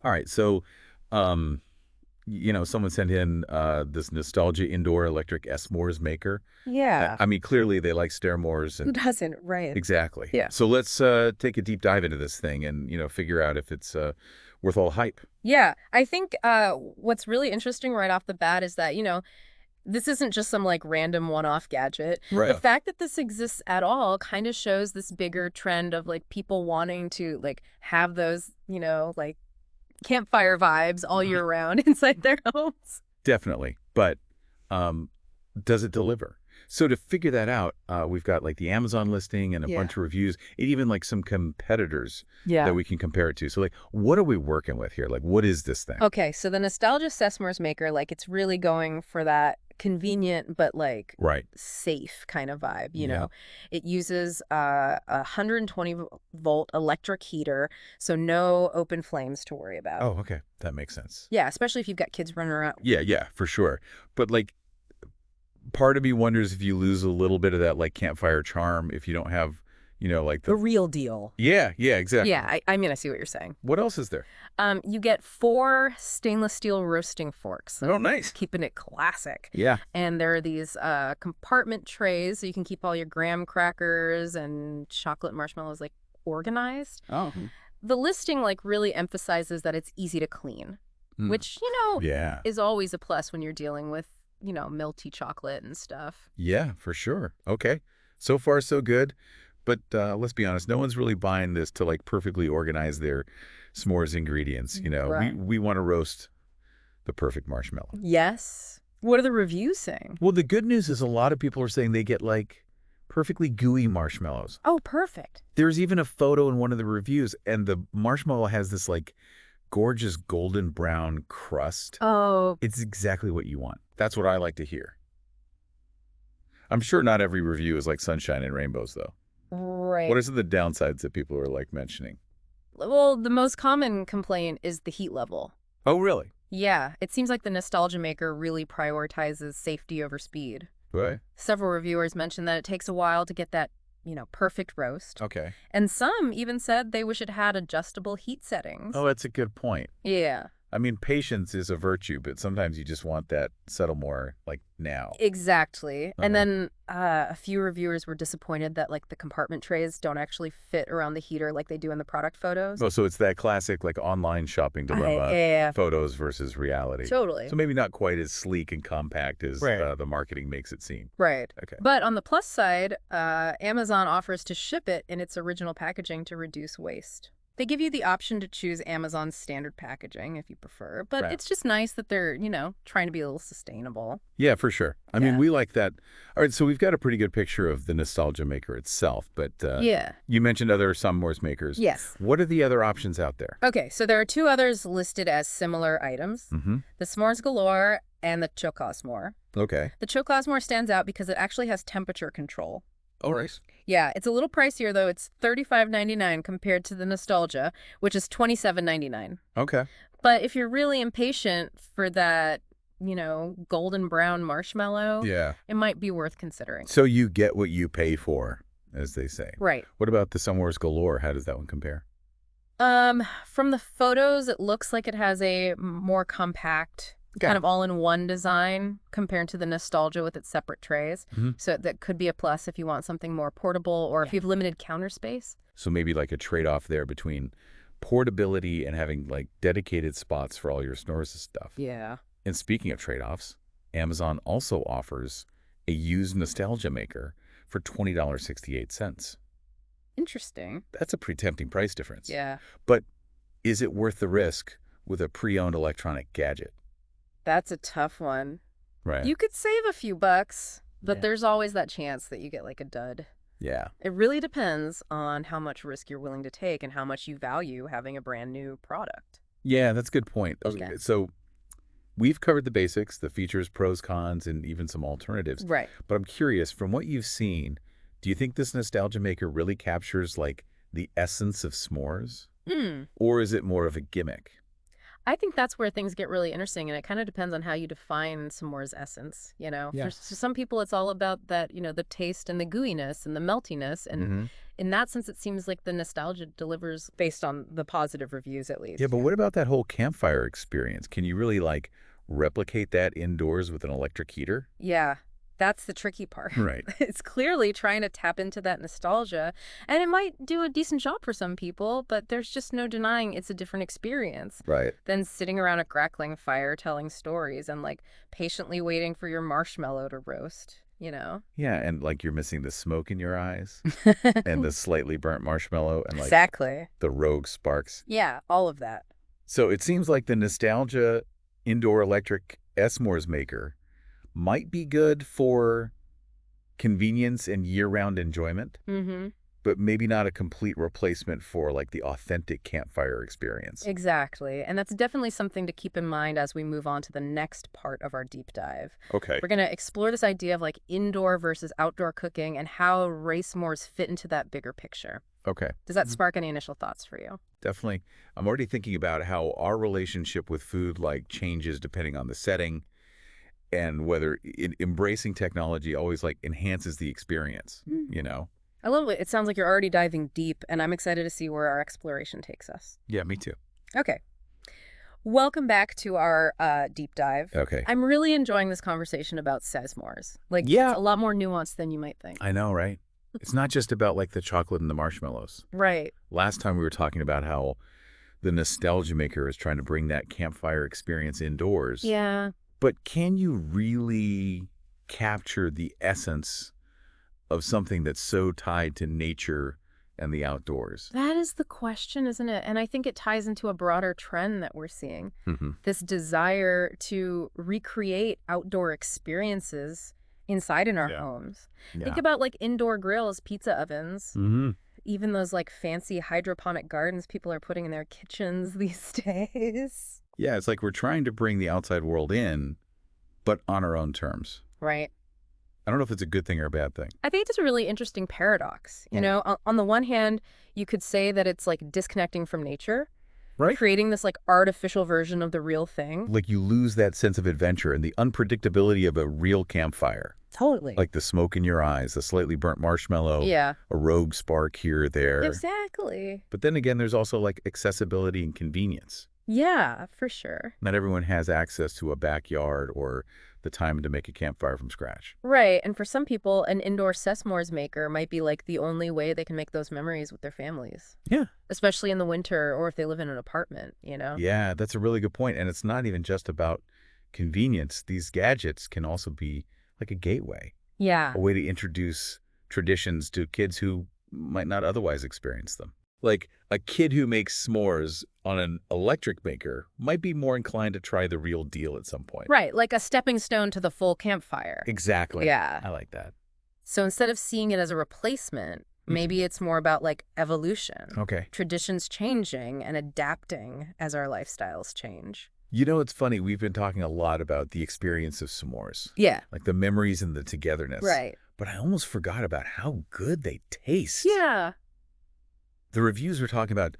All right. So, um, someone sent in this nostalgia indoor electric s'mores maker. Yeah. I mean, clearly they like Staremores Who and doesn't? Right. exactly. Yeah. So let's take a deep dive into this thing and, figure out if it's worth all the hype. Yeah. I think what's really interesting right off the bat is that, this isn't just some like random one-off gadget. The Right. fact that this exists at all kind of shows this bigger trend of like people wanting to like have those, like campfire vibes all Mhm. year round inside their homes. Definitely. But um, does it deliver? So to figure that out, we've got like the Amazon listing and a Yeah. bunch of reviews, and even like some competitors that Yeah. we can compare it to. So like, what are we working with here? Like, what is this thing? Okay, so the nostalgia Sesmore's maker, like it's really going for that convenient but like Right. safe kind of vibe, Yeah. It uses a 120 volt electric heater, so no open flames to worry about. Oh, okay. That makes sense. Yeah, especially if you've got kids running around. Yeah, yeah, for sure. But like, part of me wonders if you lose a little bit of that like campfire charm if you don't have, like The the. real deal. Yeah, yeah, exactly. Yeah, I see what you're saying. What else is there? You get 4 stainless steel roasting forks, Oh, so nice. keeping it classic. Yeah. And there are these compartment trays so you can keep all your graham crackers and chocolate marshmallows like organized. Oh. The listing like really emphasizes that it's easy to clean, Hmm. which, Yeah. is always a plus when you're dealing with, milty chocolate and stuff. Yeah, for sure. Okay. So far, so good. But let's be honest, no one's really buying this to like perfectly organize their s'mores ingredients. We Right. we want to roast the perfect marshmallow. Yes. What are the reviews saying? Well, the good news is a lot of people are saying they get like perfectly gooey marshmallows. Oh, perfect. There's even a photo in one of the reviews, and the marshmallow has this like gorgeous golden brown crust. Oh, It's exactly what you want. That's what I like to hear. I'm sure not every review is like sunshine and rainbows, though. right. What are some of the downsides that people are like mentioning? Well, the most common complaint is the heat level. Oh, really? Yeah, it seems like the Nostalgia Maker really prioritizes safety over speed. Right. Several reviewers mentioned that it takes a while to get that, perfect roast. Okay. And some even said they wish it had adjustable heat settings. Oh, that's a good point. Yeah, I mean, patience is a virtue, but sometimes you just want that settle more like now. exactly. And Uh-huh. then a few reviewers were disappointed that like the compartment trays don't actually fit around the heater like they do in the product photos. Oh, so it's that classic like online shopping dilemma, Yeah, photos versus reality. totally. So maybe not quite as sleek and compact as Right. the marketing makes it seem. Right. Okay. But on the plus side, Amazon offers to ship it in its original packaging to reduce waste. They give you the option to choose Amazon's standard packaging if you prefer, but Right. it's just nice that they're, trying to be a little sustainable. Yeah, for sure. I mean, Yeah. we like that. All right, so we've got a pretty good picture of the nostalgia maker itself, but Yeah. you mentioned other Somewheres makers. Yes. What are the other options out there? Okay, so there are 2 others listed as similar items, Mm-hmm. the S'mores Galore and the Chocosmore. Okay. The Chocosmore stands out because it actually has temperature control. All right. Yeah, it's a little pricier though. It's $35.99 compared to the Nostalgia, which is $27.99. Okay. But if you're really impatient for that, golden brown marshmallow, Yeah. it might be worth considering. So you get what you pay for, as they say. Right. What about the Somewheres Galore? How does that one compare? From the photos, it looks like it has a more compact, Okay. kind of all-in-one design compared to the Nostalgia with its separate trays. Mhm. So that could be a plus if you want something more portable or if you have limited counter space. So maybe like a trade-off there between portability and having like dedicated spots for all your Snorris stuff. Yeah. And speaking of trade-offs, Amazon also offers a used nostalgia maker for $20.68. Interesting. That's a pretty tempting price difference. Yeah. But is it worth the risk with a pre-owned electronic gadget? That's a tough one. Right. You could save a few bucks, but Yeah. there's always that chance that you get like a dud. Yeah. It really depends on how much risk you're willing to take and how much you value having a brand new product. Yeah, that's a good point. Okay. So we've covered the basics, the features, pros, cons, and even some alternatives. Right. But I'm curious, from what you've seen, do you think this nostalgia maker really captures like the essence of s'mores? Mm. Or is it more of a gimmick? I think that's where things get really interesting, and it kind of depends on how you define s'mores essence, you know? For Yeah. some people, it's all about that, the taste and the gooiness and the meltiness, and Hmm. in that sense, it seems like the nostalgia delivers based on the positive reviews, at Yeah, least. but what about that whole campfire experience? Can you really like replicate that indoors with an electric heater? Yeah, that's the tricky part. Right. It's clearly trying to tap into that nostalgia, and it might do a decent job for some people, but there's just no denying it's a different experience Right. than sitting around a crackling fire telling stories and like patiently waiting for your marshmallow to roast, you know? Yeah, and like you're missing the smoke in your eyes and the slightly burnt marshmallow and like Exactly. the rogue sparks. Yeah, all of that. So it seems like the nostalgia indoor electric s'mores maker might be good for convenience and year-round enjoyment, Mm-hmm. but maybe not a complete replacement for like the authentic campfire experience. Exactly. And that's definitely something to keep in mind as we move on to the next part of our deep dive. Okay. We're going to explore this idea of like indoor versus outdoor cooking and how race s'mores fit into that bigger picture. Okay. Does that spark any initial thoughts for you? Definitely. I'm already thinking about how our relationship with food like changes depending on the setting and whether embracing technology always like enhances the experience, Mm. you know? I love it. It sounds like you're already diving deep, and I'm excited to see where our exploration takes us. Yeah, me too. Okay. Welcome back to our deep dive. Okay. I'm really enjoying this conversation about s'mores. Like, it's Yeah. a lot more nuanced than you might think. I know, right? It's not just about like the chocolate and the marshmallows. Right. Last time we were talking about how the nostalgia maker is trying to bring that campfire experience indoors. Yeah. But can you really capture the essence of something that's so tied to nature and the outdoors? That is the question, isn't it? And I think it ties into a broader trend that we're seeing. Hmm. This desire to recreate outdoor experiences inside in our Yeah. homes. Yeah. Think about like indoor grills, pizza ovens, Hmm. even those like fancy hydroponic gardens people are putting in their kitchens these days. Yeah, it's like we're trying to bring the outside world in, but on our own terms. Right. I don't know if it's a good thing or a bad thing. I think it's a really interesting paradox. You Mm. know, on the one hand, you could say that it's like disconnecting from nature, Right? creating this like artificial version of the real thing. Like you lose that sense of adventure and the unpredictability of a real campfire. Totally. Like the smoke in your eyes, the slightly burnt marshmallow, Yeah. a rogue spark here or there. Exactly. But then again, there's also like accessibility and convenience. Yeah, for sure. Not everyone has access to a backyard or the time to make a campfire from scratch. Right. And for some people, an indoor s'mores maker might be like the only way they can make those memories with their families, Yeah. especially in the winter or if they live in an apartment, you know? Yeah, that's a really good point. And it's not even just about convenience. These gadgets can also be like a gateway, Yeah. a way to introduce traditions to kids who might not otherwise experience them. Like a kid who makes s'mores on an electric maker might be more inclined to try the real deal at some point. Right. Like a stepping stone to the full campfire. Exactly. Yeah. I like that. So instead of seeing it as a replacement, maybe it's more about like evolution, Okay. traditions changing and adapting as our lifestyles change. You know, it's funny. We've been talking a lot about the experience of s'mores, Yeah. like the memories and the togetherness. Right. But I almost forgot about how good they taste. Yeah. The reviews were talking about,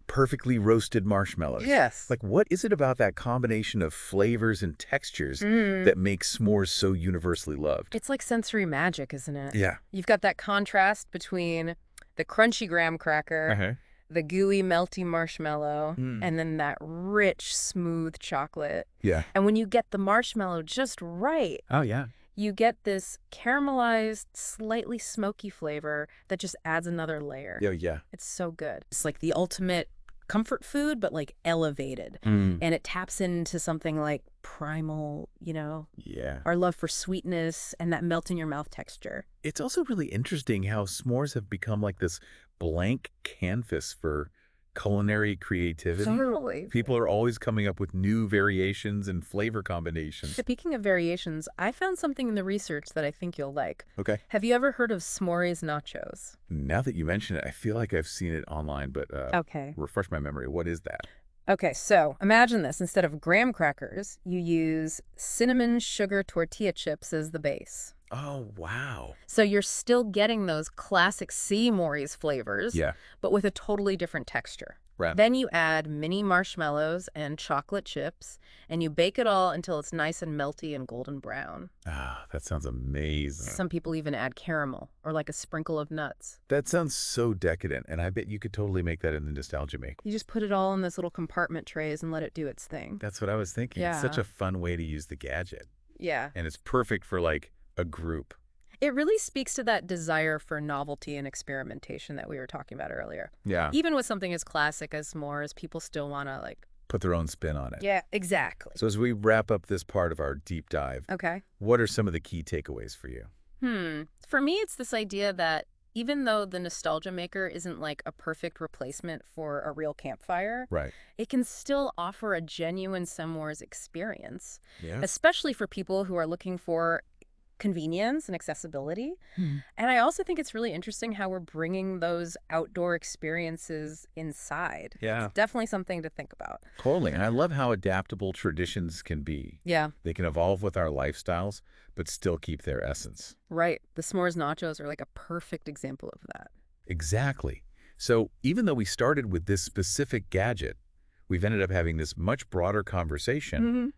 perfectly roasted marshmallows. Yes. Like, what is it about that combination of flavors and textures that makes s'mores so universally loved? It's like sensory magic, isn't it? Yeah. You've got that contrast between the crunchy graham cracker, Uh-huh. the gooey, melty marshmallow, Mm. and then that rich, smooth chocolate. Yeah. And when you get the marshmallow just right, Oh, yeah. you get this caramelized, slightly smoky flavor that just adds another layer. Yeah, yeah. It's so good. It's like the ultimate comfort food, but like elevated. Mm. And it taps into something like primal, Yeah. our love for sweetness and that melt in your mouth texture. It's also really interesting how s'mores have become like this blank canvas for culinary creativity. Totally. People are always coming up with new variations and flavor combinations. Speaking of variations, I found something in the research that I think you'll like. Okay. Have you ever heard of s'mores nachos? Now that you mention it, I feel like I've seen it online, but Okay. refresh my memory. What is that? Okay, so imagine this. Instead of graham crackers, you use cinnamon sugar tortilla chips as the base. Oh, wow. So you're still getting those classic s'mores flavors, Yeah. but with a totally different texture. Right. Then you add mini marshmallows and chocolate chips, and you bake it all until it's nice and melty and golden brown. Ah, that sounds amazing. Some people even add caramel or like a sprinkle of nuts. That sounds so decadent, and I bet you could totally make that in the Nostalgia Make. You just put it all in this little compartment trays and let it do its thing. That's what I was thinking. It's such Yeah. a fun way to use the gadget, Yeah. and it's perfect for, like, a group. It really speaks to that desire for novelty and experimentation that we were talking about earlier. Yeah. Even with something as classic as s'mores, people still want to like... Put their own spin on it. Yeah, exactly. So as we wrap up this part of our deep dive, Okay. what are some of the key takeaways for you? For me, it's this idea that even though the Nostalgia Maker isn't like a perfect replacement for a real campfire, Right. it can still offer a genuine s'mores experience, Yeah. especially for people who are looking for convenience and accessibility. And I also think it's really interesting how we're bringing those outdoor experiences inside. Yeah. It's definitely something to think about. Totally. And I love how adaptable traditions can be. Yeah, They can evolve with our lifestyles, but still keep their essence. right. The s'mores nachos are like a perfect example of that. Exactly. So even though we started with this specific gadget, we've ended up having this much broader conversation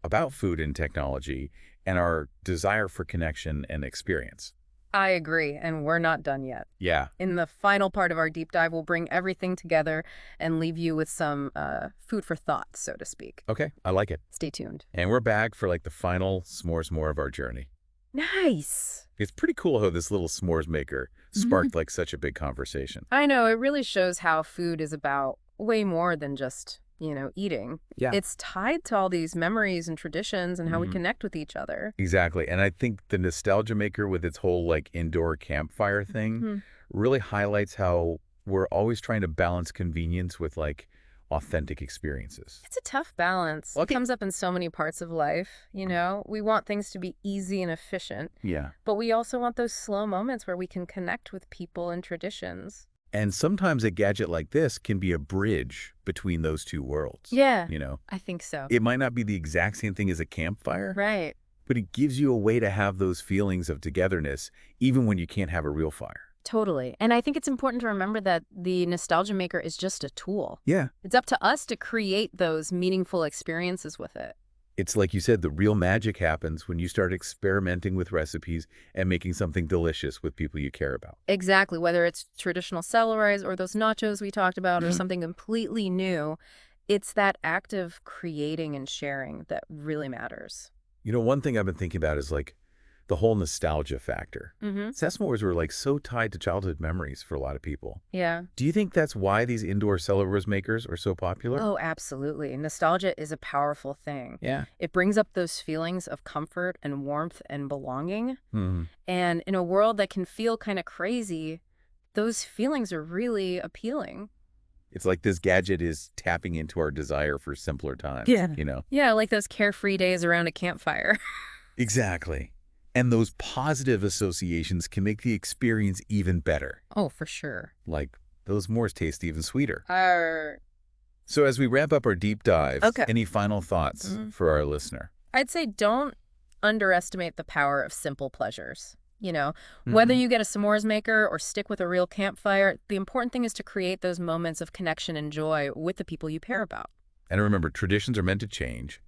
about food and technology and our desire for connection and experience. I agree, and we're not done yet. Yeah. In the final part of our deep dive, we'll bring everything together and leave you with some food for thought, so to speak. Okay. I like it. Stay tuned. And we're back for like the final s'mores more of our journey. Nice. It's pretty cool how this little s'mores maker sparked like such a big conversation. I know, it really shows how food is about way more than just, eating. Yeah. It's tied to all these memories and traditions and how we Mhm. connect with each other. Exactly. And I think the Nostalgia Maker with its whole like indoor campfire thing Mhm. really highlights how we're always trying to balance convenience with like authentic experiences. It's a tough balance. Okay. It comes up in so many parts of life, We want things to be easy and efficient, Yeah. but we also want those slow moments where we can connect with people and traditions. And sometimes a gadget like this can be a bridge between those two worlds. Yeah, You know, I think so. it might not be the exact same thing as a campfire, Right. but it gives you a way to have those feelings of togetherness even when you can't have a real fire. Totally. And I think it's important to remember that the Nostalgia Maker is just a tool. Yeah. It's up to us to create those meaningful experiences with it. It's like you said, the real magic happens when you start experimenting with recipes and making something delicious with people you care about. Exactly. Whether it's traditional celeries or those nachos we talked about or Mhm. something completely new, it's that act of creating and sharing that really matters. You know, one thing I've been thinking about is like the whole nostalgia factor. Mm-hmm. S'mores were like so tied to childhood memories for a lot of people. Yeah. Do you think that's why these indoor s'mores makers are so popular? Oh, absolutely. Nostalgia is a powerful thing. Yeah. It brings up those feelings of comfort and warmth and belonging. Hmm. And in a world that can feel kind of crazy, those feelings are really appealing. It's like this gadget is tapping into our desire for simpler times. Yeah. You know? Yeah, like those carefree days around a campfire. Exactly. And those positive associations can make the experience even better. Oh, for sure. Like those s'mores taste even sweeter. Our So as we wrap up our deep dive, Okay. any final thoughts for our listener? I'd say don't underestimate the power of simple pleasures. Whether you get a s'mores maker or stick with a real campfire, the important thing is to create those moments of connection and joy with the people you care about. And remember, traditions are meant to change.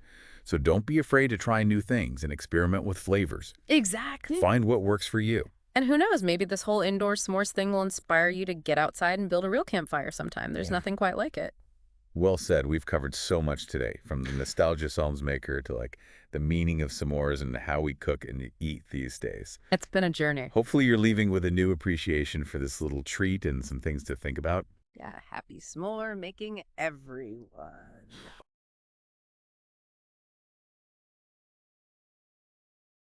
So don't be afraid to try new things and experiment with flavors. Exactly. Find what works for you. And who knows, maybe this whole indoor s'mores thing will inspire you to get outside and build a real campfire sometime. There's Yeah. nothing quite like it. Well said. We've covered so much today, from the nostalgia psalms maker to like the meaning of s'mores and how we cook and eat these days. It's been a journey. Hopefully you're leaving with a new appreciation for this little treat and some things to think about. Yeah, happy s'more making, everyone.